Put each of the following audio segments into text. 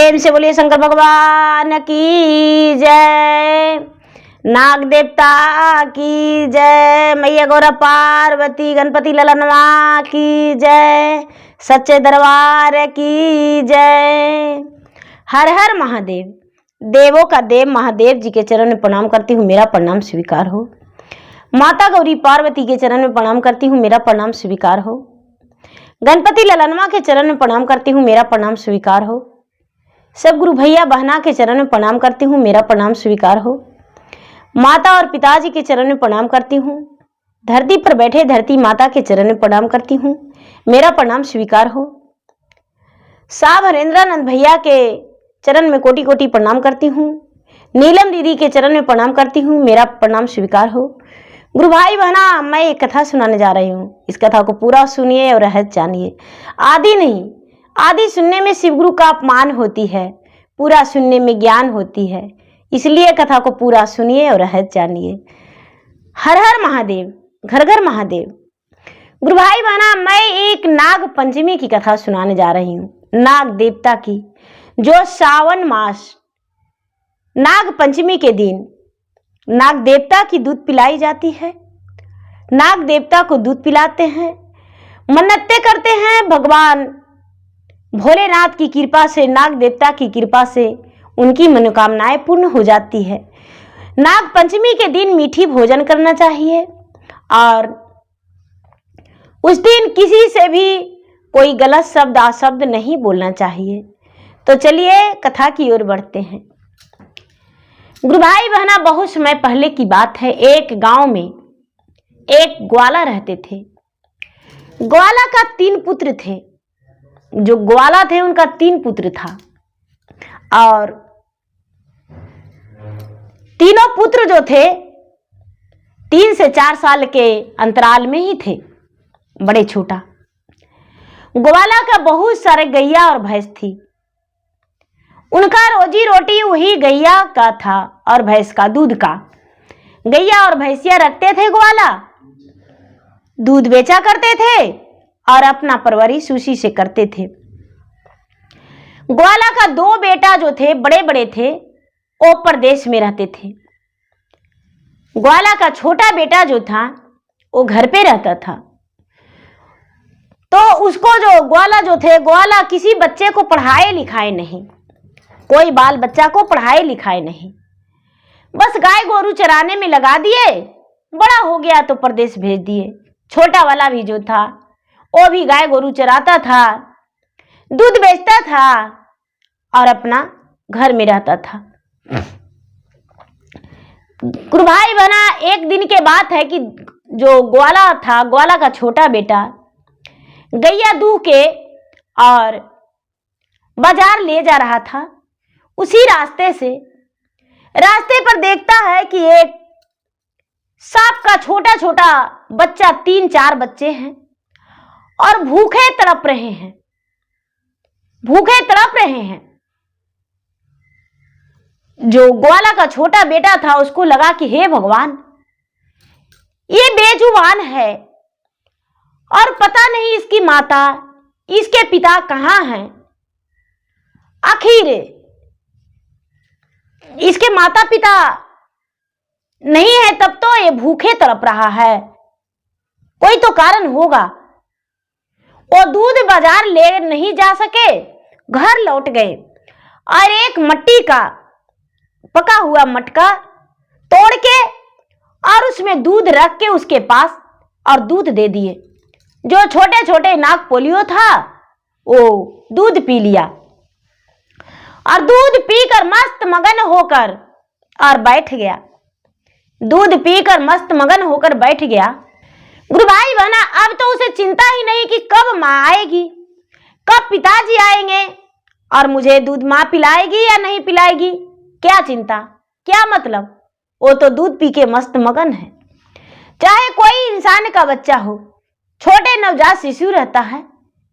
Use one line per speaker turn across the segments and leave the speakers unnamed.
प्रेम से बोलिए शंकर भगवान की जय, नाग देवता की जय, मैया गौरा पार्वती गणपति ललनवा की जय, सच्चे दरबार की जय। हर हर महादेव। देवों का देव महादेव जी के चरण में प्रणाम करती हूँ, मेरा प्रणाम स्वीकार हो। माता गौरी पार्वती के चरण में प्रणाम करती हूँ, मेरा प्रणाम स्वीकार हो। गणपति ललनवा के चरण में प्रणाम करती हूँ, मेरा प्रणाम स्वीकार हो। सब गुरु भैया बहना के चरण में प्रणाम करती हूँ, मेरा प्रणाम स्वीकार हो। माता और पिताजी के चरण में प्रणाम करती हूँ। धरती पर बैठे धरती माता के चरण में प्रणाम करती हूँ, मेरा प्रणाम स्वीकार हो। साहब हरेंद्रानंद भैया के चरण में कोटि कोटि प्रणाम करती हूँ। नीलम दीदी के चरण में प्रणाम करती हूँ, मेरा प्रणाम स्वीकार हो। गुरु भाई बहना, मैं एक कथा सुनाने जा रही हूँ। इस कथा को पूरा सुनिए और रहस्य जानिए। आदि नहीं, आदि सुनने में शिव गुरु का अपमान होती है, पूरा सुनने में ज्ञान होती है। इसलिए कथा को पूरा सुनिए और रहस्य जानिए। हर हर महादेव, घर घर महादेव। गुरु भाई बहना, मैं एक नाग पंचमी की कथा सुनाने जा रही हूँ, नाग देवता की, जो सावन मास नाग पंचमी के दिन नाग देवता की दूध पिलाई जाती है। नाग देवता को दूध पिलाते हैं, मन्नतें करते हैं। भगवान भोलेनाथ की कृपा से, नाग देवता की कृपा से उनकी मनोकामनाएं पूर्ण हो जाती है। नाग पंचमी के दिन मीठी भोजन करना चाहिए और उस दिन किसी से भी कोई गलत शब्द अशब्द नहीं बोलना चाहिए। तो चलिए कथा की ओर बढ़ते हैं। गुरु भाई बहना, बहुत समय पहले की बात है। एक गांव में एक ग्वाला रहते थे। ग्वाला का 3 पुत्र थे। जो ग्वाला थे उनका 3 पुत्र था और तीनों पुत्र जो थे 3 से 4 साल के अंतराल में ही थे, बड़े छोटा। ग्वाला का बहुत सारे गैया और भैंस थी। उनका रोजी रोटी वही गैया का था और भैंस का दूध का। गैया और भैंसिया रखते थे ग्वाला, दूध बेचा करते थे और अपना परवरिश उसी से करते थे। ग्वाला का 2 बेटा जो थे, बड़े बड़े थे, वो परदेश में रहते थे। ग्वाला का छोटा बेटा जो था वो घर पे रहता था। तो उसको जो ग्वाला जो थे, ग्वाला किसी बच्चे को पढ़ाए लिखाए नहीं, कोई बाल बच्चा को पढ़ाए लिखाए नहीं, बस गाय गोरू चराने में लगा दिए। बड़ा हो गया तो परदेश भेज दिए। छोटा वाला भी जो था वो भी गाय गोरू चराता था, दूध बेचता था और अपना घर में रहता था। गुरु भाई बहना, एक दिन के बात है कि जो ग्वाला था, ग्वाला का छोटा बेटा गैया दूह के और बाजार ले जा रहा था। उसी रास्ते पर देखता है कि एक सांप का छोटा छोटा बच्चा, 3-4 बच्चे हैं और भूखे तड़प रहे हैं, भूखे तड़प रहे हैं। जो ग्वाला का छोटा बेटा था उसको लगा कि हे भगवान, ये बेजुबान है और पता नहीं इसकी माता, इसके पिता कहाँ हैं। आखिर इसके माता पिता नहीं है तब तो ये भूखे तड़प रहा है, कोई तो कारण होगा। वो दूध बाजार ले नहीं जा सके, घर लौट गए और एक मट्टी का पका हुआ मटका तोड़ के और उसमें दूध रख के उसके पास और दूध दे दिए। जो छोटे छोटे नाग पोलियो था वो दूध पी लिया और दूध पीकर मस्त मगन होकर और बैठ गया। दूध पीकर मस्त मगन होकर बैठ गया। गुरु भाई बहना, अब तो उसे चिंता ही नहीं कि कब माँ आएगी, कब पिताजी आएंगे और मुझे दूध माँ पिलाएगी या नहीं पिलाएगी। क्या चिंता, क्या मतलब, वो तो दूध पी के मस्त मगन है। चाहे कोई इंसान का बच्चा हो, छोटे नवजात शिशु रहता है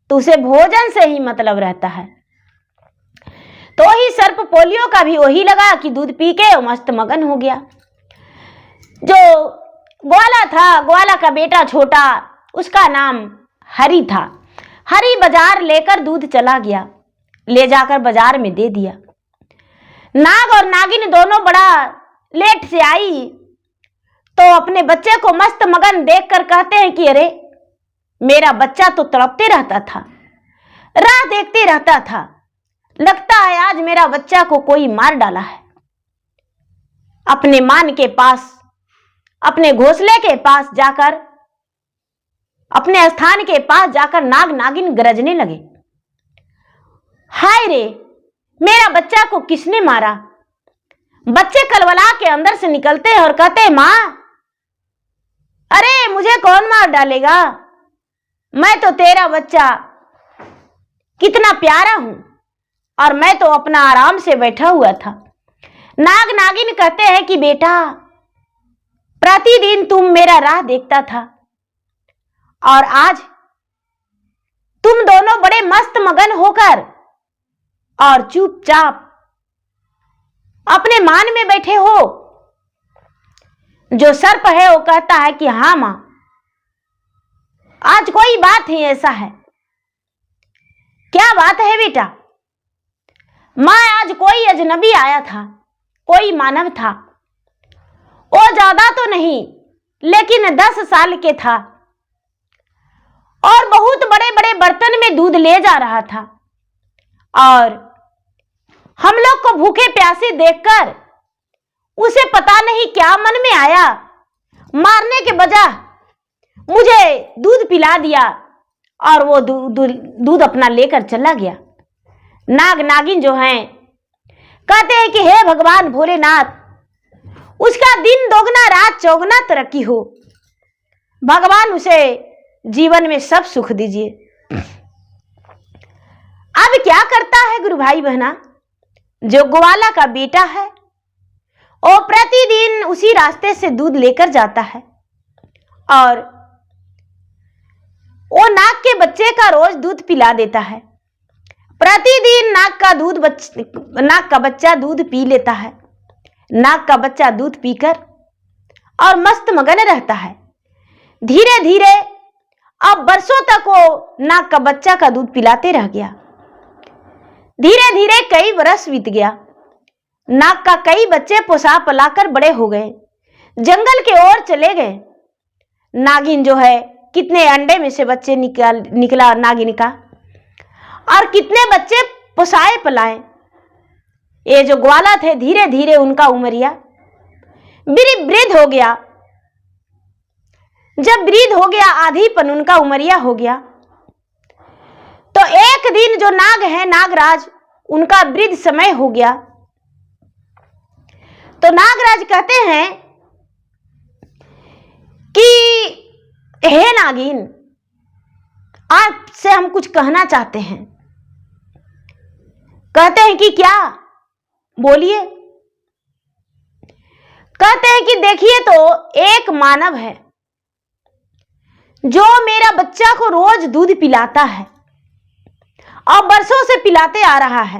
तो उसे भोजन से ही मतलब रहता है। तो ही सर्प पोलियो का भी वही लगा कि दूध पी के मस्त मगन हो गया। जो ग्वाला था, ग्वाला का बेटा छोटा, उसका नाम हरि था। हरि बाजार लेकर दूध चला गया। ले जाकर बाजार में दे दिया। नाग और नागिन दोनों बड़ा लेट से आई तो अपने बच्चे को मस्त मगन देखकर कहते हैं कि अरे मेरा बच्चा तो तड़पते रहता था, राह देखते रहता था, लगता है आज मेरा बच्चा को कोई मार डाला है। अपने मान के पास, अपने घोंसले के पास जाकर, अपने स्थान के पास जाकर नाग नागिन गरजने लगे, हाय रे मेरा बच्चा को किसने मारा। बच्चे कलवला के अंदर से निकलते हैं और कहते हैं मां, अरे मुझे कौन मार डालेगा, मैं तो तेरा बच्चा कितना प्यारा हूं और मैं तो अपना आराम से बैठा हुआ था। नाग नागिन कहते हैं कि बेटा प्रतिदिन तुम मेरा राह देखता था और आज तुम दोनों बड़े मस्त मगन होकर और चुपचाप अपने मान में बैठे हो। जो सर्प है वो कहता है कि हाँ मां, आज कोई बात ही ऐसा है। क्या बात है बेटा? मां आज कोई अजनबी आया था, कोई मानव था, वो ज्यादा तो नहीं लेकिन 10 साल के था और बहुत बड़े बड़े बर्तन में दूध ले जा रहा था और हम लोग को भूखे प्यासे देखकर उसे पता नहीं क्या मन में आया, मारने के बजाय मुझे दूध पिला दिया और वो दूध अपना लेकर चला गया। नाग नागिन जो हैं कहते हैं कि हे भगवान भोलेनाथ, उसका दिन दोगुना रात चौगुना तरक्की हो, भगवान उसे जीवन में सब सुख दीजिए। अब क्या करता है गुरु भाई बहना, जो ग्वाला का बेटा है वो प्रतिदिन उसी रास्ते से दूध लेकर जाता है और वो नाग के बच्चे का रोज दूध पिला देता है। प्रतिदिन नाग का बच्चा दूध पी लेता है। नाग का बच्चा दूध पीकर और मस्त मगन रहता है। धीरे धीरे अब बरसों तक वो नाग का बच्चा का दूध पिलाते रह गया। धीरे धीरे कई बरस बीत गया। नाग का कई बच्चे पोसा पलाकर बड़े हो गए, जंगल के ओर चले गए। नागिन जो है कितने अंडे में से बच्चे निकला नागिन का और कितने बच्चे पोसाए पलाए। ये जो ग्वाला थे धीरे धीरे उनका उमरिया वृद्ध हो गया। जब वृद्ध हो गया, आधीपन उनका उमरिया हो गया, तो एक दिन जो नाग है नागराज, उनका वृद्ध समय हो गया। तो नागराज कहते हैं कि हे नागिन, आपसे हम कुछ कहना चाहते हैं। कहते हैं कि क्या? बोलिए। कहते हैं कि देखिए तो एक मानव है जो मेरा बच्चा को रोज दूध पिलाता है और बरसों से पिलाते आ रहा है।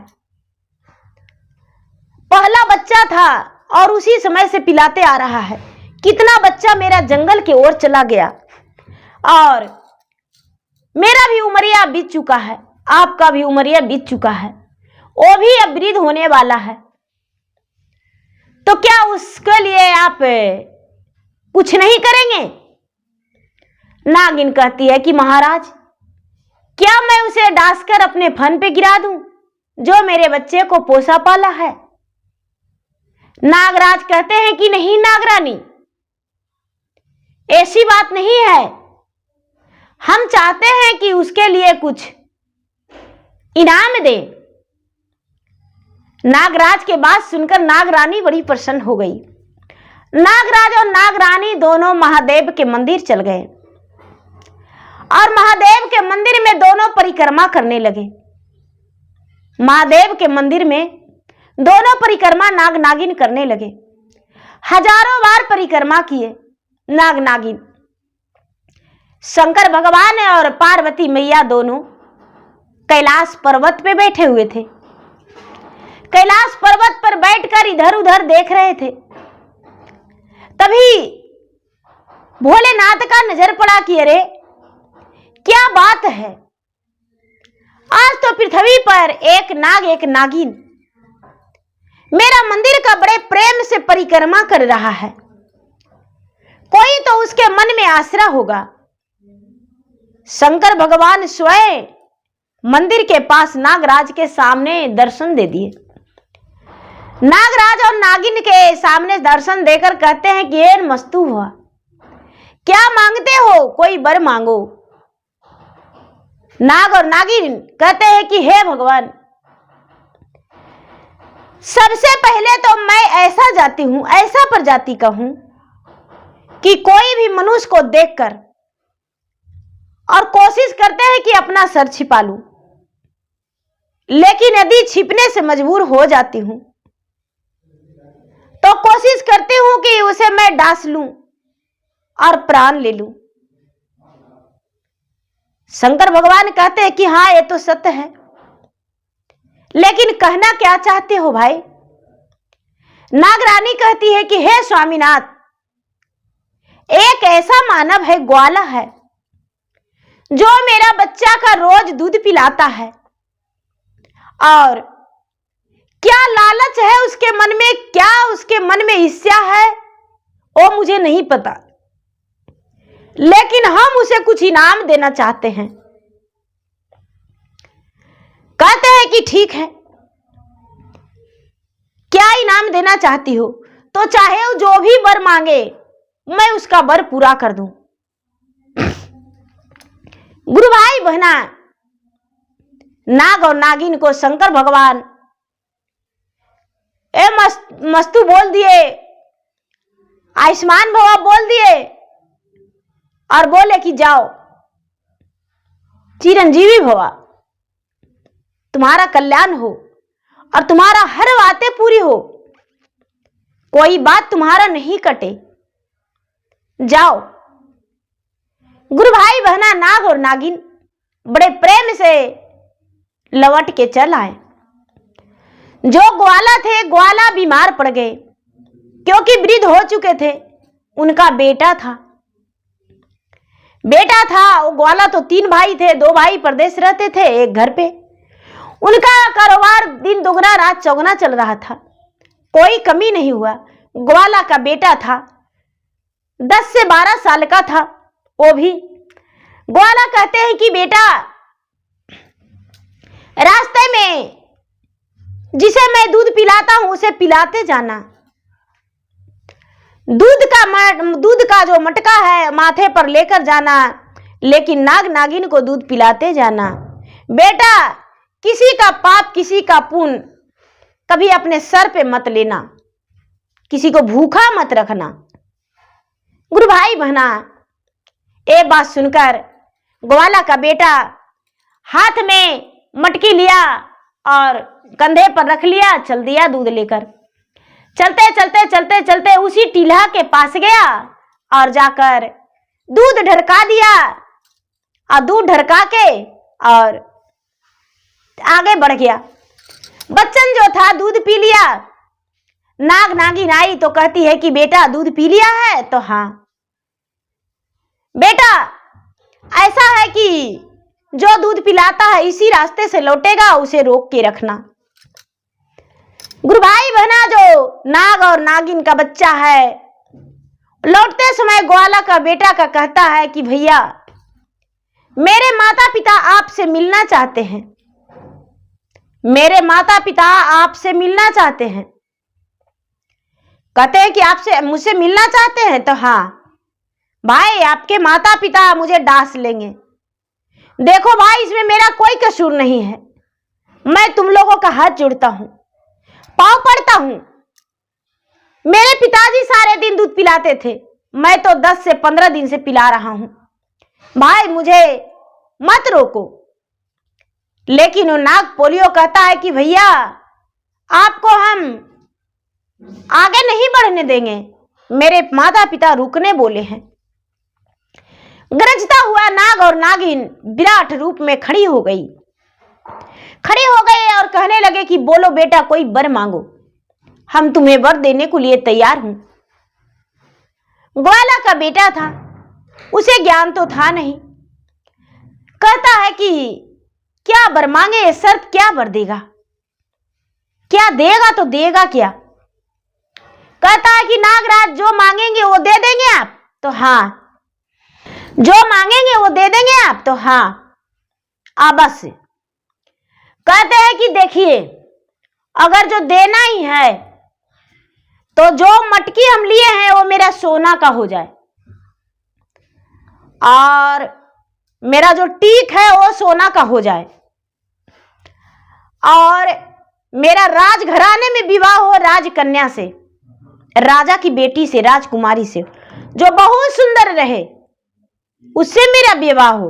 पहला बच्चा था और उसी समय से पिलाते आ रहा है। कितना बच्चा मेरा जंगल की ओर चला गया और मेरा भी उमरिया बीत चुका है, आपका भी उमरिया बीत चुका है, वो भी अब वृद्ध होने वाला है। तो क्या उसके लिए आप कुछ नहीं करेंगे? नागिन कहती है कि महाराज, क्या मैं उसे डांसकर अपने फन पे गिरा दूं जो मेरे बच्चे को पोसा पाला है? नागराज कहते हैं कि नहीं नागरानी, ऐसी बात नहीं है। हम चाहते हैं कि उसके लिए कुछ इनाम दे। नागराज के बात सुनकर नागरानी बड़ी प्रसन्न हो गई। नागराज और नागरानी दोनों महादेव के मंदिर चल गए और महादेव के मंदिर में दोनों परिक्रमा करने लगे। महादेव के मंदिर में दोनों परिक्रमा नाग नागिन करने लगे। हजारों बार परिक्रमा किए नाग नागिन। शंकर भगवान और पार्वती मैया दोनों कैलाश पर्वत पे बैठे हुए थे। कैलाश पर्वत पर बैठकर इधर उधर देख रहे थे। तभी भोलेनाथ का नजर पड़ा कि अरे क्या बात है, आज तो पृथ्वी पर एक नाग एक नागिन मेरा मंदिर का बड़े प्रेम से परिक्रमा कर रहा है। कोई तो उसके मन में आसरा होगा। शंकर भगवान स्वयं मंदिर के पास नागराज के सामने दर्शन दे दिए। नागराज और नागिन के सामने दर्शन देकर कहते हैं कि हे मस्तु हुआ, क्या मांगते हो? कोई वर मांगो। नाग और नागिन कहते हैं कि हे भगवान, सबसे पहले तो मैं ऐसा जाति हूं, ऐसा प्रजाति का हूं कि कोई भी मनुष्य को देखकर और कोशिश करते हैं कि अपना सर छिपा लूं, लेकिन यदि छिपने से मजबूर हो जाती हूं तो कोशिश करती हूं कि उसे मैं डांस लूं और प्राण ले लूं। शंकर भगवान कहते हैं कि हाँ, ये तो सत्य है, लेकिन कहना क्या चाहते हो भाई? नागरानी कहती है कि हे स्वामीनाथ, एक ऐसा मानव है, ग्वाला है, जो मेरा बच्चा का रोज दूध पिलाता है, और क्या लालच है उसके मन में, क्या उसके मन में ईर्ष्या है, वो मुझे नहीं पता, लेकिन हम उसे कुछ इनाम देना चाहते हैं। कहते हैं कि ठीक है, क्या इनाम देना चाहती हो? तो चाहे वो जो भी वर मांगे मैं उसका वर पूरा कर दूं। गुरु भाई बहना, नाग और नागिन को शंकर भगवान मस्तु बोल दिए, आयुष्मान भवा बोल दिए और बोले कि जाओ चिरंजीवी भवा, तुम्हारा कल्याण हो और तुम्हारा हर बातें पूरी हो, कोई बात तुम्हारा नहीं कटे, जाओ। गुरु भाई बहना, नाग और नागिन बड़े प्रेम से लौट के चल आए। जो ग्वाला थे, ग्वाला बीमार पड़ गए क्योंकि वृद्ध हो चुके थे। उनका बेटा था, वो ग्वाला तो 3 भाई थे, 2 भाई परदेश रहते थे, एक घर पे। उनका कारोबार दिन दोगुना रात चौगुना चल रहा था, कोई कमी नहीं हुआ। ग्वाला का बेटा था, 10 से 12 साल का था वो भी। ग्वाला कहते हैं कि बेटा, रास्ते में जिसे मैं दूध पिलाता हूं उसे पिलाते जाना, दूध का जो मटका है माथे पर लेकर जाना, लेकिन नाग नागिन को दूध पिलाते जाना। बेटा, किसी का पाप किसी का पुण्य कभी अपने सर पे मत लेना, किसी को भूखा मत रखना। गुरु भाई बहना, ये बात सुनकर ग्वाला का बेटा हाथ में मटकी लिया और कंधे पर रख लिया, चल दिया दूध लेकर। चलते चलते चलते चलते उसी टीला के पास गया और जाकर दूध ढरका दिया, और दूध ढरका के और आगे बढ़ गया। बच्चन जो था दूध पी लिया। नाग नागिन आई तो कहती है कि बेटा दूध पी लिया है? तो हाँ। बेटा, ऐसा है कि जो दूध पिलाता है इसी रास्ते से लौटेगा, उसे रोक के रखना। गुरु भाई बहना, जो नाग और नागिन का बच्चा है, लौटते समय ग्वाला का बेटा का कहता है कि भैया, मेरे माता पिता आपसे मिलना चाहते हैं, मेरे माता पिता आपसे मिलना चाहते हैं। कहते हैं कि आपसे मुझसे मिलना चाहते हैं? तो हाँ भाई, आपके माता पिता मुझे डांस लेंगे। देखो भाई, इसमें मेरा कोई कसूर नहीं है, मैं तुम लोगों का हाथ जोड़ता हूं, पांव पड़ता हूं। मेरे पिताजी सारे दिन दूध पिलाते थे, मैं तो 10 से 15 दिन से पिला रहा हूं, भाई मुझे मत रोको। लेकिन वो नाग पोलियो कहता है कि भैया, आपको हम आगे नहीं बढ़ने देंगे, मेरे माता पिता रुकने बोले हैं। गरजता हुआ नाग और नागिन विराट रूप में खड़ी हो गई और कहने लगे कि बोलो बेटा, कोई वर मांगो, हम तुम्हें वर देने को लिए तैयार हूं। ग्वाला का बेटा था, उसे ज्ञान तो था नहीं। कहता है कि क्या वर मांगे, शर्त क्या वर देगा, क्या देगा तो देगा क्या। कहता है कि नागराज जो मांगेंगे वो दे देंगे आप, तो हाँ। जो मांगेंगे वो दे देंगे आप, तो हाँ। बस कहते हैं कि देखिए, अगर जो देना ही है तो जो मटकी हम लिए हैं वो मेरा सोना का हो जाए, और मेरा जो टीक है वो सोना का हो जाए, और मेरा राजघराने में विवाह हो राजकन्या से, राजा की बेटी से, राजकुमारी से, जो बहुत सुंदर रहे, उससे मेरा विवाह हो।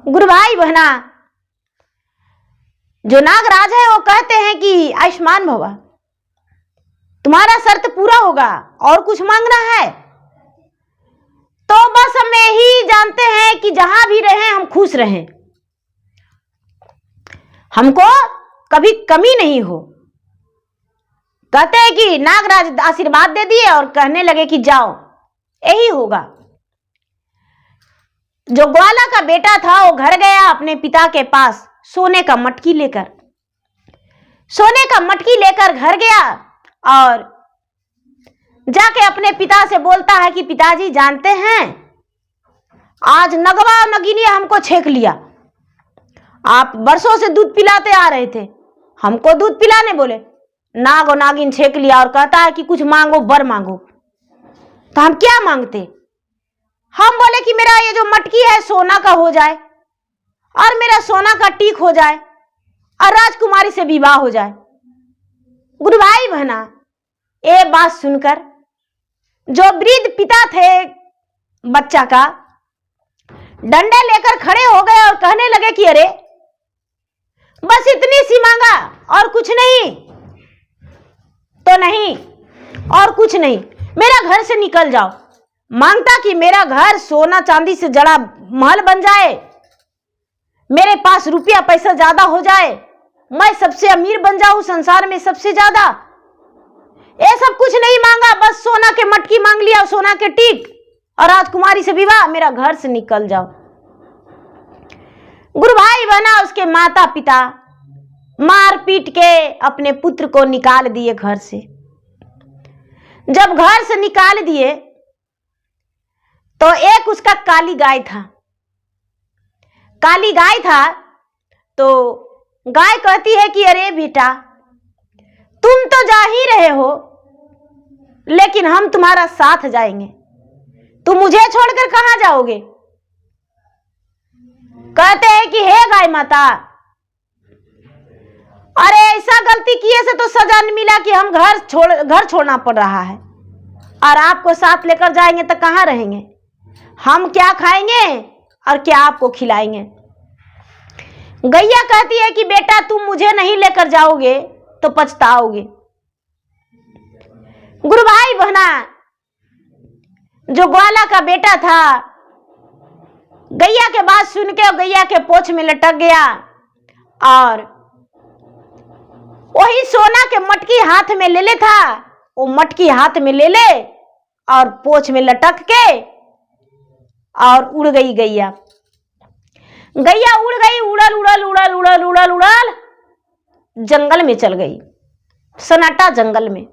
गुरु भाई बहना, जो नागराज है वो कहते हैं कि आयुष्मान भवा, तुम्हारा शर्त पूरा होगा, और कुछ मांगना है तो बस हम यही जानते हैं कि जहां भी रहें हम खुश रहें, हमको कभी कमी नहीं हो। कहते हैं कि नागराज आशीर्वाद दे दिए और कहने लगे कि जाओ, यही होगा। जो ग्वाला का बेटा था वो घर गया अपने पिता के पास सोने का मटकी लेकर, सोने का मटकी लेकर घर गया और जाके अपने पिता से बोलता है कि पिताजी जानते हैं, आज नगवा और नगीनी हमको छेक लिया। आप बरसों से दूध पिलाते आ रहे थे, हमको दूध पिलाने बोले, नाग और नागिन छेक लिया और कहता है कि कुछ मांगो, वर मांगो। तो हम क्या मांगते? हम बोले कि मेरा ये जो मटकी है सोना का हो जाए, और मेरा सोना का टीक हो जाए, और राजकुमारी से विवाह हो जाए। गुरु भाई बहना, ये बात सुनकर जो वृद्ध पिता थे बच्चा का, डंडे लेकर खड़े हो गए और कहने लगे कि अरे बस इतनी सी मांगा और कुछ नहीं तो नहीं, और कुछ नहीं, मेरा घर से निकल जाओ। मांगता कि मेरा घर सोना चांदी से जड़ा महल बन जाए, मेरे पास रुपया पैसा ज्यादा हो जाए, मैं सबसे अमीर बन जाऊं संसार में सबसे ज्यादा। ये सब कुछ नहीं मांगा, बस सोना के मटकी मांग लिया, सोना के टीक और राजकुमारी से विवाह, मेरा घर से निकल जाओ। गुरु भाई बना, उसके माता पिता मार पीट के अपने पुत्र को निकाल दिए घर से। जब घर से निकाल दिए तो एक उसका काली गाय था, काली गाय था, तो गाय कहती है कि अरे बेटा तुम तो जा ही रहे हो, लेकिन हम तुम्हारा साथ जाएंगे, तुम मुझे छोड़कर कहां जाओगे? कहते हैं कि हे गाय माता, अरे ऐसा गलती किए से तो सजा नहीं मिला कि हम घर छोड़ना पड़ रहा है, और आपको साथ लेकर जाएंगे तो कहां रहेंगे? हम क्या खाएंगे और क्या आपको खिलाएंगे? गैया कहती है कि बेटा तुम मुझे नहीं लेकर जाओगे तो पछताओगे। गुरु भाई बहना, जो ग्वाला का बेटा था गैया के बात सुन के गैया के पोछ में लटक गया, और वही सोना के मटकी हाथ में ले ले था, वो मटकी हाथ में ले ले और पोछ में लटक के और उड़ गई गैया। गैया उड़ गई, उड़ल उड़ल उड़ल उड़ल उड़ल उड़ल जंगल में चल गई, सन्नाटा जंगल में।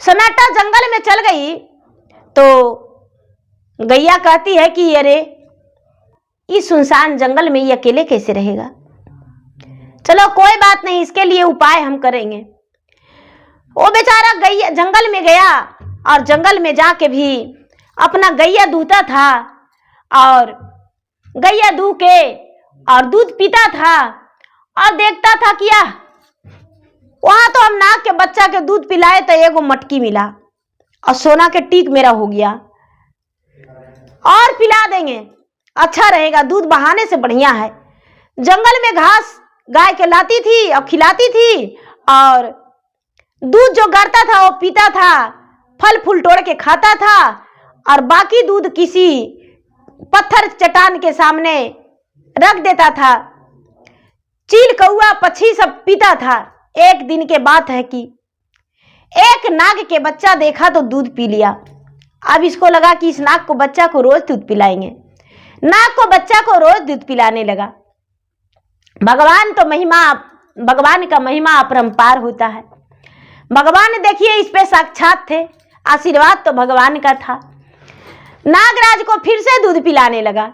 सन्नाटा जंगल में चल गई तो गैया कहती है कि अरे इस सुनसान जंगल में ये अकेले कैसे रहेगा? चलो कोई बात नहीं, इसके लिए उपाय हम करेंगे। वो बेचारा गैया जंगल में गया और जंगल में जाके भी अपना गैया दूहता था, और गैया दूह के और दूध पीता था, और देखता था कि वहां तो हम नाग के बच्चा के दूध पिलाए तो एगो मटकी मिला, और सोना के टीक मेरा हो गया, और पिला देंगे, अच्छा रहेगा, दूध बहाने से बढ़िया है। जंगल में घास गाय के लाती थी और खिलाती थी, और दूध जो गरता था वो पीता था, फल फूल तोड़ के खाता था, और बाकी दूध किसी पत्थर चट्टान के सामने रख देता था। चील कौआ पक्षी सब पीता था। एक दिन के बात है कि एक नाग के बच्चा देखा तो दूध पी लिया। अब इसको लगा कि इस नाग को बच्चा को रोज दूध पिलाएंगे, नाग को बच्चा को रोज दूध पिलाने लगा। भगवान का महिमा अपरंपार होता है। भगवान देखिए इस पे साक्षात थे, आशीर्वाद तो भगवान का था। नागराज को फिर से दूध पिलाने लगा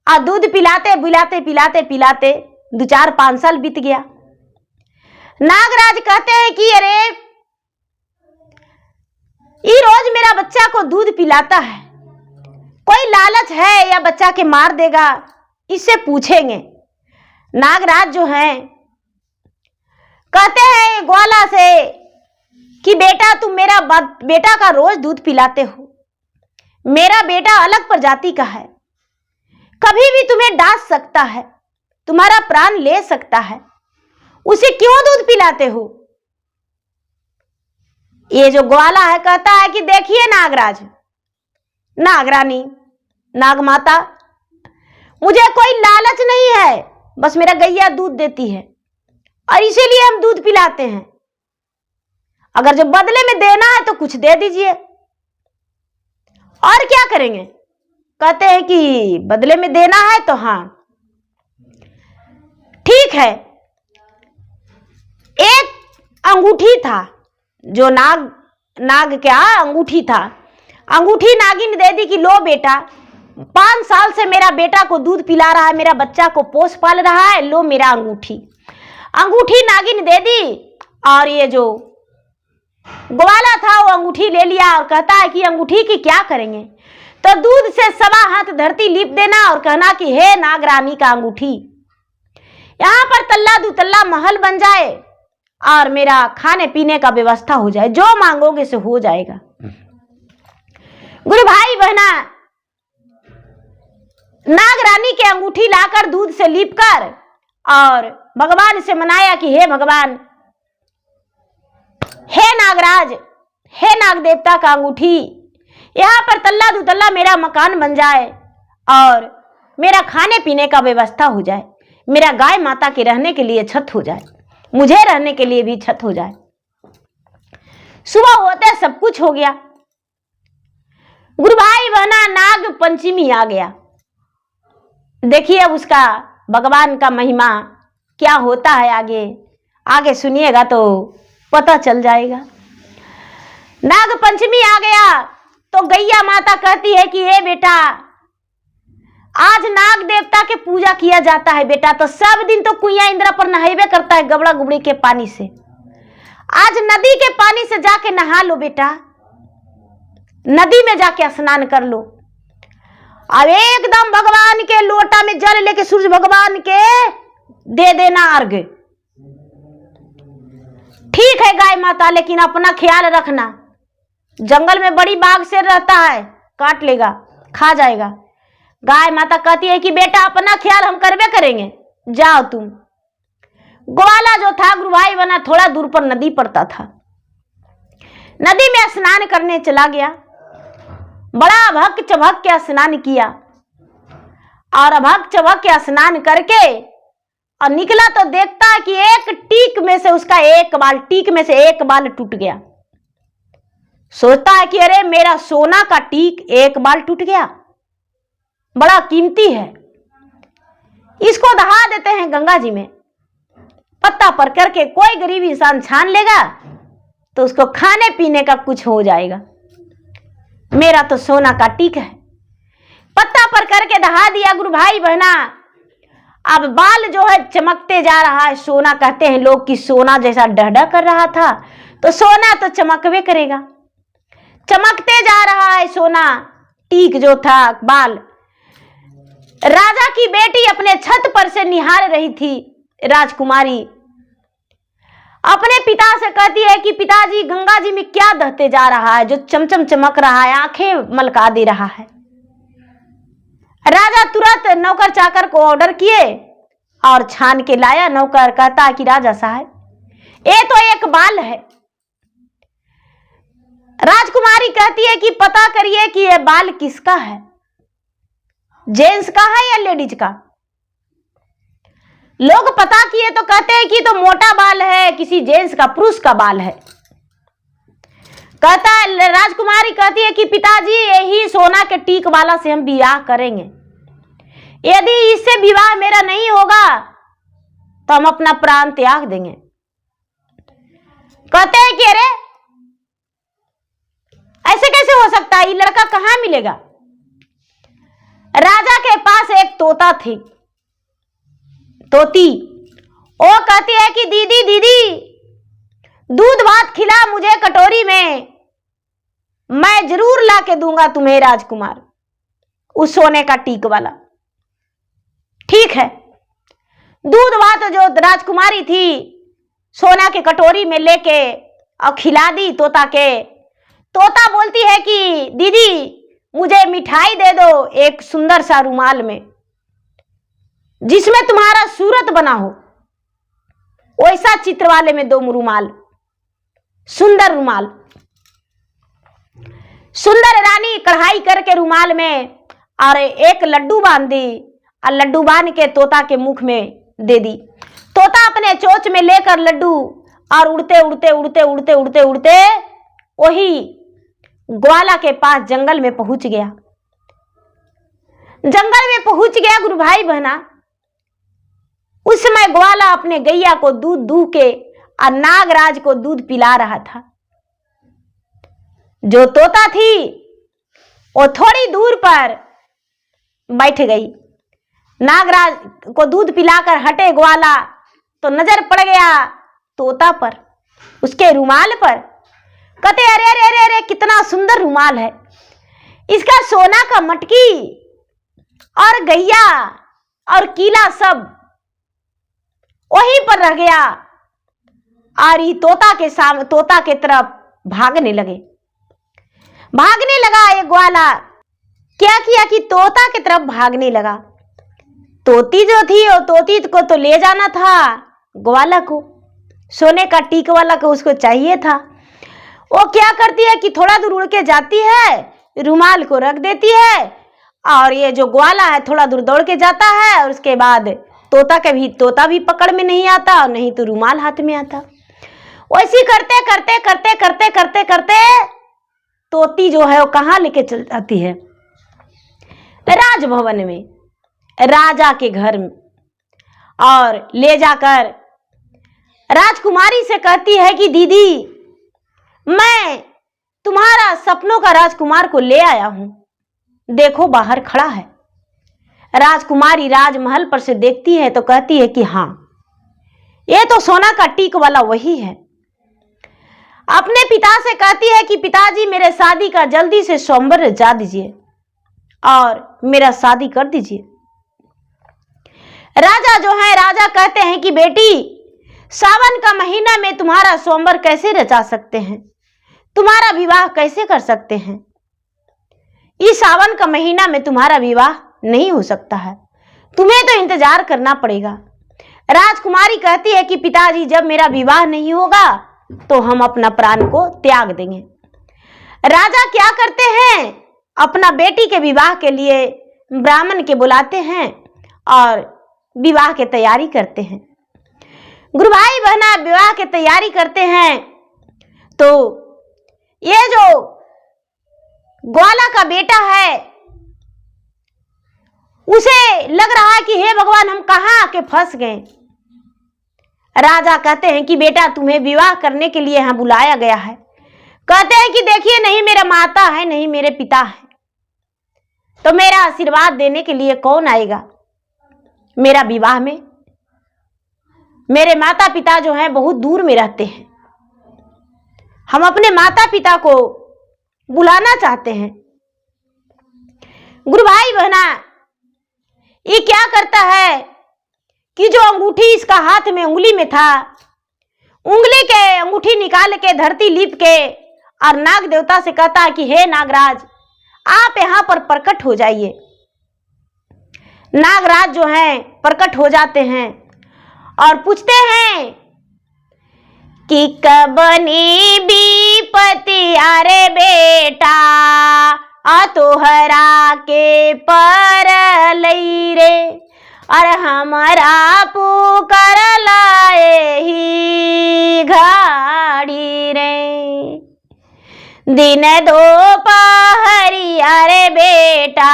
और दूध पिलाते पिलाते 2-4-5 साल बीत गया। नागराज कहते हैं कि अरे ये रोज मेरा बच्चा को दूध पिलाता है, कोई लालच है या बच्चा के मार देगा, इससे पूछेंगे। नागराज जो हैं कहते हैं ग्वाला से कि बेटा तुम मेरा बेटा का रोज दूध पिलाते हो, मेरा बेटा अलग प्रजाति का है, कभी भी तुम्हें डांट सकता है, तुम्हारा प्राण ले सकता है, उसे क्यों दूध पिलाते हो? ये जो ग्वाला है कहता है कि देखिए नागराज, नागरानी, नागमाता, मुझे कोई लालच नहीं है, बस मेरा गैया दूध देती है और इसीलिए हम दूध पिलाते हैं। अगर जो बदले में देना है तो कुछ दे दीजिए, और क्या करेंगे? कहते हैं कि बदले में देना है तो हाँ ठीक है। एक अंगूठी था, जो नाग क्या अंगूठी था, अंगूठी नागिन दे दी कि लो बेटा, 5 साल से मेरा बेटा को दूध पिला रहा है, मेरा बच्चा को पोस पाल रहा है, लो मेरा अंगूठी। अंगूठी नागिन दे दी और ये जो ग्वाला था वो अंगूठी ले लिया और कहता है कि अंगूठी की क्या करेंगे? तो दूध से 1.25 हाथ धरती लीप देना और कहना कि हे नागरानी का अंगूठी, यहाँ पर तल्ला 2 तल्ला महल बन जाए और मेरा खाने पीने का व्यवस्था हो जाए, जो मांगोगे से हो जाएगा। गुरु भाई बहना, नागरानी के अंगूठी लाकर दूध से लीपकर और भगवान से मनाया कि हे भगवान, हे नागराज, हे नाग देवता का अंगूठी, यहाँ पर तल्ला 2 तल्ला मेरा मकान बन जाए और मेरा खाने पीने का व्यवस्था हो जाए, मेरा गाय माता के रहने के लिए छत हो जाए, मुझे रहने के लिए भी छत हो जाए। सुबह होते सब कुछ हो गया। गुरु भाई बहना, नाग पंचमी आ गया। देखिए अब उसका भगवान का महिमा क्या होता है, आगे सुनिएगा तो पता चल जाएगा। नाग पंचमी आ गया तो गैया माता कहती है कि हे बेटा, आज नाग देवता के पूजा किया जाता है बेटा, तो सब दिन तो कुइया इंद्रा पर नहाइबे करता है गबड़ा गुबड़ी के पानी से, आज नदी के पानी से जाके नहा लो बेटा, नदी में जाके स्नान कर लो। अब एकदम भगवान के लोटा में जल लेके सूर्य भगवान के दे देना अर्घ। ठीक है गाय माता, लेकिन अपना ख्याल रखना, जंगल में बड़ी बाघ शेर रहता है, काट लेगा, खा जाएगा। गाय माता कहती है कि बेटा अपना ख्याल हम करबे करेंगे, जाओ तुम। ग्वाला जो था गुरु भाई बना, थोड़ा दूर पर नदी पड़ता था, नदी में स्नान करने चला गया। बड़ा अभक चभक के स्नान किया और अभक चभक के स्नान करके और निकला तो देखता है कि एक टीक में से एक बाल टूट गया। सोचता है कि अरे मेरा सोना का टीक एक बाल टूट गया, बड़ा कीमती है, इसको दहा देते हैं गंगा जी में, पत्ता पर करके कोई गरीब इंसान छान लेगा तो उसको खाने पीने का कुछ हो जाएगा। मेरा तो सोना का टीक है, पत्ता पर करके दहा दिया गुरु भाई बहना। अब बाल जो है चमकते जा रहा है, सोना कहते हैं लोग कि सोना जैसा डहडा कर रहा था, तो सोना तो चमकवे करेगा, चमकते जा रहा है सोना। टीक जो था बाल, राजा की बेटी अपने छत पर से निहार रही थी, राजकुमारी अपने पिता से कहती है कि पिताजी गंगा जी में क्या दहते जा रहा है जो चमचम चमक रहा है, आंखें मलका दे रहा है। राजा तुरंत नौकर चाकर को ऑर्डर किए और छान के लाया। नौकर कहता है कि राजा साहब ये तो एक बाल है। राजकुमारी कहती है कि पता करिए कि ये बाल किसका है, जेंट्स का है या लेडीज का। लोग पता किए तो कहते हैं कि तो मोटा बाल है, किसी जेंट्स का, पुरुष का बाल है। कहता है, राजकुमारी कहती है कि पिताजी यही सोना के टीक वाला से हम ब्याह करेंगे। यदि इससे विवाह मेरा नहीं होगा तो हम अपना प्राण त्याग देंगे। कहते हैं कि अरे ऐसे कैसे हो सकता है, ये लड़का कहां मिलेगा। राजा के पास एक तोता थी, तोती। वो कहती है कि दीदी दीदी दूध भात खिला मुझे कटोरी में, मैं जरूर ला के दूंगा तुम्हें राजकुमार, उस सोने का टीक वाला। ठीक है, दूध भात जो राजकुमारी थी सोना के कटोरी में लेके और खिला दी तोता के। तोता बोलती है कि दीदी मुझे मिठाई दे दो एक सुंदर सा रुमाल में, जिसमें तुम्हारा सूरत बना हो, वैसा चित्र वाले में दो रुमाल, सुंदर रुमाल। सुंदर रानी कढ़ाई करके रुमाल में और एक लड्डू बांध दी और लड्डू बांध के तोता के मुख में दे दी। तोता अपने चोंच में लेकर लड्डू और उड़ते उड़ते उड़ते उड़ते उड़ते उड़ते वही ग्वाला के पास जंगल में पहुंच गया। जंगल में पहुंच गया गुरु भाई बहना। उस समय ग्वाला अपने गैया को दूध दूह के और नागराज को दूध पिला रहा था। जो तोता थी वो थोड़ी दूर पर बैठ गई। नागराज को दूध पिलाकर हटे ग्वाला तो नजर पड़ गया तोता पर, उसके रुमाल पर। कहते अरे अरे अरे अरे कितना सुंदर रुमाल है, इसका सोना का मटकी और गैया और कीला सब वहीं पर रह गया। और ये तोता के तरफ भागने लगे। भागने लगा ये ग्वाला। क्या किया कि तोता की तरफ भागने लगा। तोती जो थी वो तोती को तो ले जाना था ग्वाला को, सोने का टीक वाला को उसको चाहिए था। वो क्या करती है कि थोड़ा दूर उड़ के जाती है, रुमाल को रख देती है, और ये जो ग्वाला है थोड़ा दूर दौड़ के जाता है, और उसके बाद तोता भी पकड़ में नहीं आता और नहीं तो रुमाल हाथ में आता। वैसे करते करते करते करते करते करते तोती जो है वो कहाँ लेके चल जाती है, राजभवन में, राजा के घर में, और ले जाकर राजकुमारी से कहती है कि दीदी मैं तुम्हारा सपनों का राजकुमार को ले आया हूं, देखो बाहर खड़ा है। राजकुमारी राजमहल पर से देखती है तो कहती है कि हाँ ये तो सोना का टीक वाला वही है। अपने पिता से कहती है कि पिताजी मेरे शादी का जल्दी से स्वयंवर रचा दीजिए और मेरा शादी कर दीजिए। राजा जो है राजा कहते हैं कि बेटी सावन का महीना में तुम्हारा स्वयंवर कैसे रचा सकते हैं, तुम्हारा विवाह कैसे कर सकते हैं, इस सावन का महीना में तुम्हारा विवाह नहीं हो सकता है, तुम्हें तो इंतजार करना पड़ेगा। राजकुमारी कहती है कि पिताजी जब मेरा विवाह नहीं होगा तो हम अपना प्राण को त्याग देंगे। राजा क्या करते हैं, अपना बेटी के विवाह के लिए ब्राह्मण के बुलाते हैं और विवाह की तैयारी करते हैं। गुरु भाई बहना विवाह की तैयारी करते हैं तो ये जो ग्वाला का बेटा है उसे लग रहा है कि हे भगवान हम कहां आके फंस गए। राजा कहते हैं कि बेटा तुम्हें विवाह करने के लिए यहां बुलाया गया है। कहते हैं कि देखिए नहीं मेरा माता है नहीं मेरे पिता है, तो मेरा आशीर्वाद देने के लिए कौन आएगा मेरा विवाह में। मेरे माता पिता जो हैं बहुत दूर में रहते हैं, हम अपने माता पिता को बुलाना चाहते हैं। गुरु भाई बहना ये क्या करता है कि जो अंगूठी इसका हाथ में उंगली में था, उंगली के अंगूठी निकाल के धरती लीप के और नाग देवता से कहता है कि हे नागराज आप यहां पर प्रकट हो जाइए। नागराज जो हैं प्रकट हो जाते हैं और पूछते हैं कि कबनी विपत्ति अरे बेटा तोहरा के पर लई रे, और हमारा पुकार लाए ही घाड़ी रे। दिन दोपहरी अरे बेटा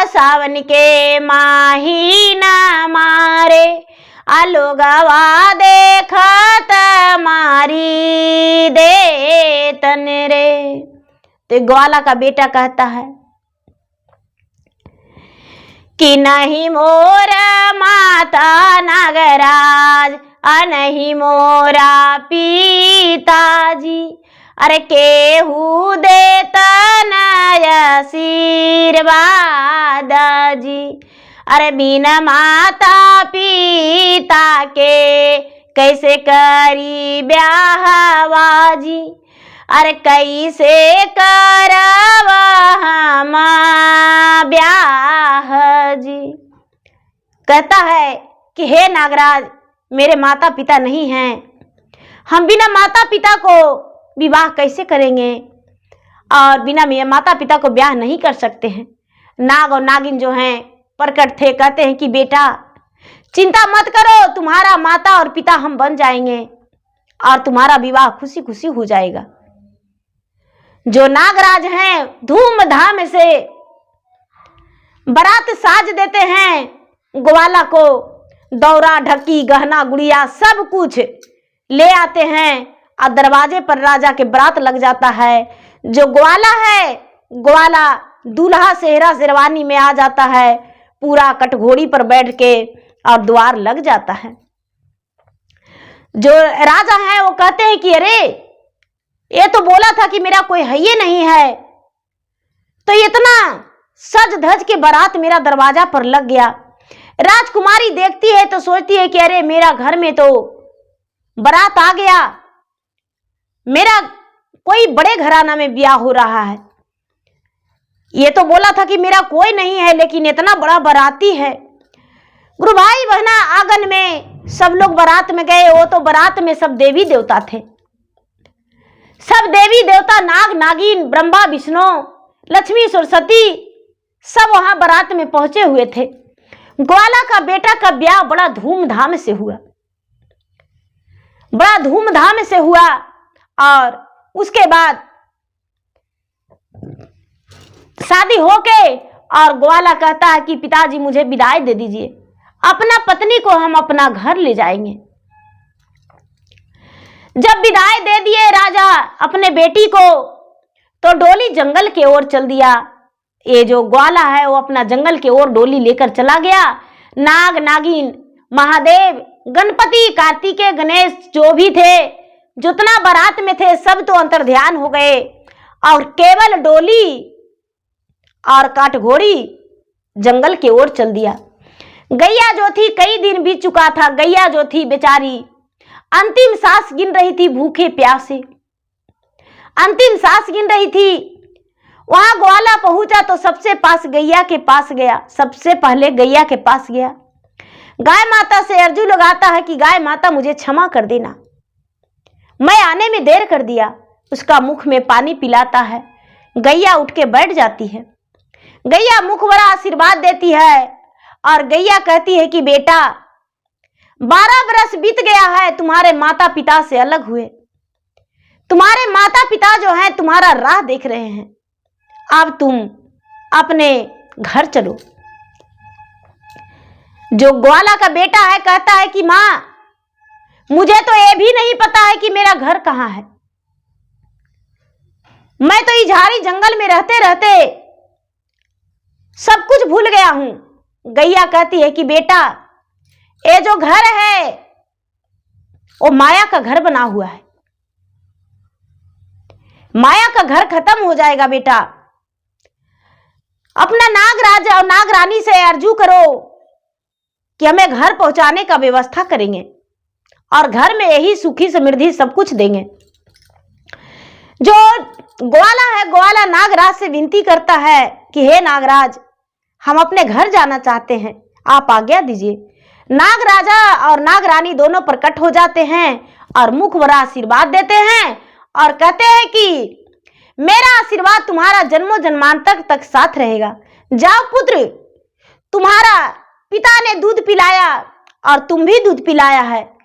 सावन के महीना मारे लोगवा देखत मारी दे तन रे। तो ग्वाला का बेटा कहता है कि नहीं मोरा माता नागराज नहीं मोरा पिताजी, अरे केहू देता आशीर्वाद जी। अरे बिना माता पिता के कैसे करी ब्याहवाजी, अरे कैसे करवा हम ब्याह जी। कहता है कि हे नागराज, मेरे माता पिता नहीं हैं, हम बिना माता पिता को विवाह कैसे करेंगे और बिना माता पिता को ब्याह नहीं कर सकते हैं। नाग और नागिन जो हैं प्रकट थे, कहते हैं कि बेटा चिंता मत करो, तुम्हारा माता और पिता हम बन जाएंगे और तुम्हारा विवाह खुशी खुशी हो जाएगा। जो नागराज हैं धूमधाम से बारात साज देते हैं, ग्वाला को दौरा ढकी गहना गुड़िया सब कुछ ले आते हैं और दरवाजे पर राजा के बारात लग जाता है। जो ग्वाला है, ग्वाला दूल्हा सेहरा शेरवानी में आ जाता है, पूरा कटघोड़ी पर बैठ के और द्वार लग जाता है। जो राजा है वो कहते हैं कि अरे ये तो बोला था कि मेरा कोई है ये नहीं है, तो इतना सज धज के बारात मेरा दरवाजा पर लग गया। राजकुमारी देखती है तो सोचती है कि अरे मेरा घर में तो बारात आ गया, मेरा कोई बड़े घराना में ब्याह हो रहा है। ये तो बोला था कि मेरा कोई नहीं है, लेकिन इतना बड़ा बाराती है। गुरु भाई बहना आंगन में सब लोग बारात में गए। वो तो बारात में सब देवी देवता थे, सब देवी देवता, नाग नागिन, ब्रह्मा विष्णु, लक्ष्मी सरस्वती सब वहां बारात में पहुंचे हुए थे। ग्वाला का बेटा का ब्याह बड़ा धूमधाम से हुआ, बड़ा धूमधाम से हुआ। और उसके बाद शादी होके और ग्वाला कहता है कि पिताजी मुझे विदाई दे दीजिए, अपना पत्नी को हम अपना घर ले जाएंगे। जब विदाई दे दिए राजा अपने बेटी को, तो डोली जंगल के ओर चल दिया। ये जो ग्वाला है वो अपना जंगल के ओर डोली लेकर चला गया। नाग नागिन, महादेव, गणपति, कार्तिकेय, गणेश जो भी थे, जितना बारात में थे सब तो अंतर्ध्यान हो गए और केवल डोली और काटघोड़ी जंगल के ओर चल दिया। गैया जो थी, कई दिन बीत चुका था, गैया जो थी बेचारी अंतिम सांस गिन रही थी, भूखे प्यासे अंतिम सांस गिन रही थी। वहां ग्वाला पहुंचा तो सबसे पास गैया के पास गया, सबसे पहले गैया के पास गया। गाय माता से अर्जू लगाता है कि गाय माता मुझे क्षमा कर देना, मैं आने में देर कर दिया। उसका मुख में पानी पिलाता है, गैया उठ के बैठ जाती है। गैया मुख भरा आशीर्वाद देती है और गैया कहती है कि बेटा 12 बरस बीत गया है तुम्हारे माता पिता से अलग हुए, तुम्हारे माता पिता जो हैं तुम्हारा राह देख रहे हैं, अब तुम अपने घर चलो। जो ग्वाला का बेटा है कहता है कि मां मुझे तो ये भी नहीं पता है कि मेरा घर कहां है, मैं तो इस झाड़ी जंगल में रहते रहते सब कुछ भूल गया हूं। गैया कहती है कि बेटा ये जो घर है वो माया का घर बना हुआ है, माया का घर खत्म हो जाएगा बेटा। अपना नागराज और नागरानी से अर्जू करो कि हमें घर पहुंचाने का व्यवस्था करेंगे और घर में यही सुखी समृद्धि सब कुछ देंगे। जो ग्वाला है, ग्वाला नागराज से विनती करता है कि हे नागराज हम अपने घर जाना चाहते हैं, आप आज्ञा दीजिए। नागराजा और नागरानी दोनों प्रकट हो जाते हैं और मुख भरा आशीर्वाद देते हैं और कहते हैं कि मेरा आशीर्वाद तुम्हारा जन्मों जन्मांतर तक साथ रहेगा। जाओ पुत्र, तुम्हारा पिता ने दूध पिलाया और तुम भी दूध पिलाया है,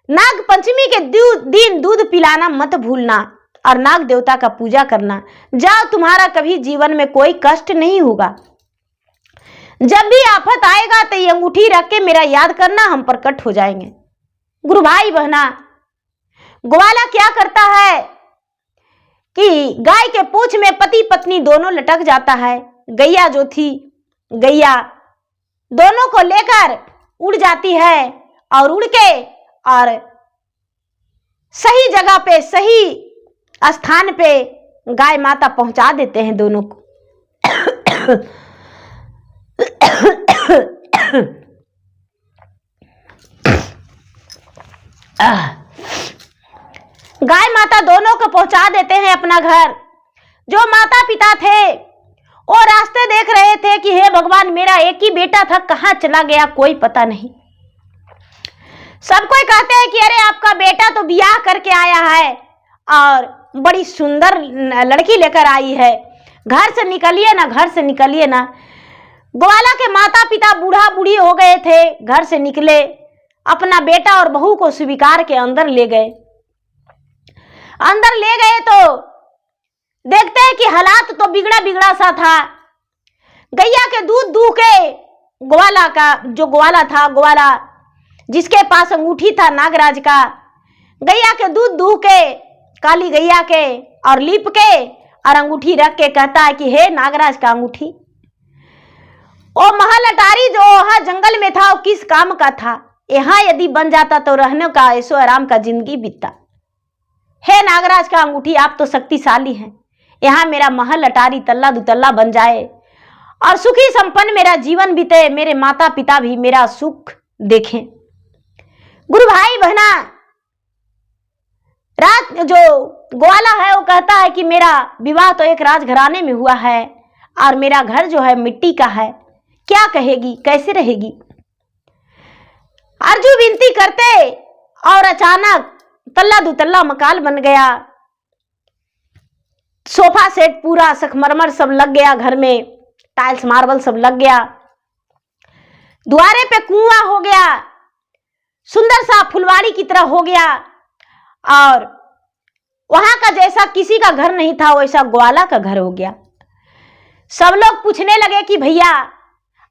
नाग पंचमी के दिन दूध पिलाना मत भूलना और नाग देवता का पूजा करना। जाओ, तुम्हारा कभी जीवन में कोई कष्ट नहीं होगा। जब भी आफत आएगा तो ये अंगूठी रख के मेरा याद करना, हम प्रकट हो जाएंगे। गुरु भाई बहना, ग्वाला क्या करता है कि गाय के पूंछ में पति पत्नी दोनों लटक जाता है। गैया जो थी, गैया दोनों को लेकर उड़ जाती है और उड़ के और सही जगह पे, सही स्थान पे गाय माता पहुंचा देते हैं दोनों को। गाय माता दोनों को पहुंचा देते हैं अपना घर। जो माता पिता थे वो रास्ते देख रहे थे कि हे भगवान, मेरा एक ही बेटा था, कहां चला गया कोई पता नहीं। सब कोई कहते हैं कि अरे आपका बेटा तो ब्याह करके आया है और बड़ी सुंदर लड़की लेकर आई है, घर से निकलिए ना, घर से निकलिए ना। ग्वाला के माता पिता बूढ़ा बूढ़ी हो गए थे, घर से निकले, अपना बेटा और बहू को स्वीकार के अंदर ले गए। अंदर ले गए तो देखते हैं कि हालात तो बिगड़ा बिगड़ा सा था। गैया के दूध दूह के ग्वाला का, जो ग्वाला था, ग्वाला जिसके पास अंगूठी था नागराज का, गैया के दूध दूह के, काली गैया के और लीप के और अंगूठी रख के कहता है कि हे नागराज का अंगूठी, वो महल अटारी जो वहां जंगल में था वो किस काम का था, यहाँ यदि बन जाता तो रहने का ऐसो आराम का जिंदगी बीतता। हे नागराज का अंगूठी, आप तो शक्तिशाली हैं, यहाँ मेरा महल अटारी तल्ला दुतल्ला बन जाए और सुखी संपन्न मेरा जीवन बीते, मेरे माता पिता भी मेरा सुख देखें। गुरु भाई बहना, रात जो ग्वाला है वो कहता है कि मेरा विवाह तो एक राजघराने में हुआ है और मेरा घर जो है मिट्टी का है, क्या कहेगी, कैसे रहेगी। अर्जू विनती करते और अचानक तल्ला दुतल्ला मकान बन गया। सोफा सेट पूरा संगमरमर सब लग गया, घर में टाइल्स मार्बल सब लग गया, द्वारे पे कुआं हो गया, सुंदर सा फुलवाड़ी की तरह हो गया और वहां का जैसा किसी का घर नहीं था वैसा ग्वाला का घर हो गया। सब लोग पूछने लगे कि भैया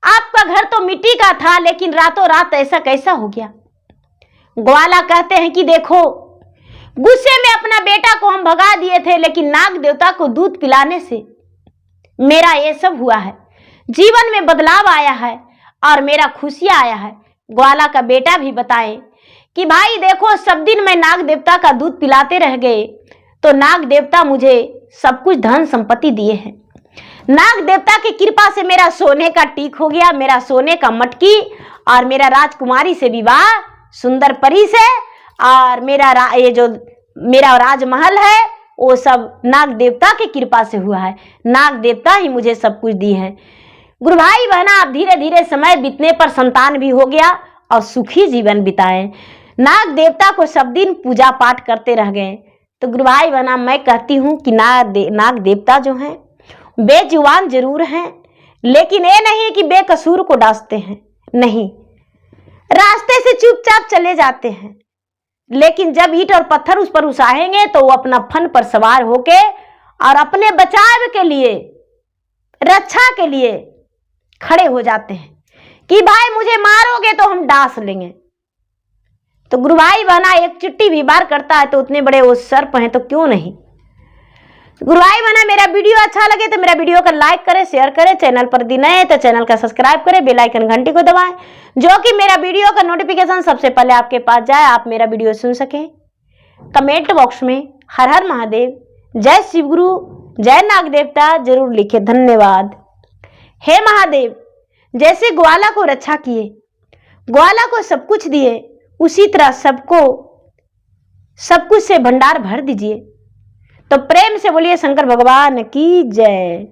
आपका घर तो मिट्टी का था लेकिन रातों रात ऐसा कैसा हो गया। ग्वाला कहते हैं कि देखो, गुस्से में अपना बेटा को हम भगा दिए थे लेकिन नाग देवता को दूध पिलाने से मेरा ये सब हुआ है, जीवन में बदलाव आया है और मेरा खुशियां आया है। ग्वाला का बेटा भी बताए कि भाई देखो, सब दिन मैं नाग देवता का दूध पिलाते रह गए तो नाग देवता मुझे सब कुछ धन संपत्ति दिए हैं। नाग देवता की कृपा से मेरा सोने का टीक हो गया, मेरा सोने का मटकी और मेरा राजकुमारी से विवाह सुंदर परी से, और ये जो मेरा राजमहल है वो सब नाग देवता की कृपा से हुआ है। नाग देवता ही मुझे सब कुछ दी है। गुरु भाई बहना, आप धीरे धीरे समय बीतने पर संतान भी हो गया और सुखी जीवन बिताए। नाग देवता को सब दिन पूजा पाठ करते रह गए। तो गुरु भाई बहना, मैं कहती हूँ कि नाग देवता जो हैं बेजुबान जरूर हैं लेकिन ये नहीं कि बेकसूर को डांटते हैं, नहीं, रास्ते से चुपचाप चले जाते हैं लेकिन जब ईंट और पत्थर उस पर उछालेंगे तो वो अपना फन पर सवार होके और अपने बचाव के लिए, रक्षा के लिए खड़े हो जाते हैं कि भाई मुझे मारोगे तो हम डांस लेंगे। तो गुरु भाई बहना, एक चिट्टी भी बार करता है तो उतने बड़े वो सर्प हैं तो क्यों नहीं। गुरु भाई बहना, मेरा वीडियो अच्छा लगे तो मेरा वीडियो को लाइक करें, शेयर करें, चैनल पर नए हैं तो चैनल का सब्सक्राइब करें, बेल आइकन घंटी को दबाएं जो कि मेरा वीडियो का नोटिफिकेशन सबसे पहले आपके पास जाए, आप मेरा वीडियो सुन सकें। कमेंट बॉक्स में हर हर महादेव, जय शिव गुरु, जय नाग देवता जरूर लिखे। धन्यवाद। हे महादेव, जैसे ग्वाला को रक्षा किए, ग्वाला को सब कुछ दिए, उसी तरह सबको सब कुछ से भंडार भर दीजिए। तो प्रेम से बोलिए शंकर भगवान की जय।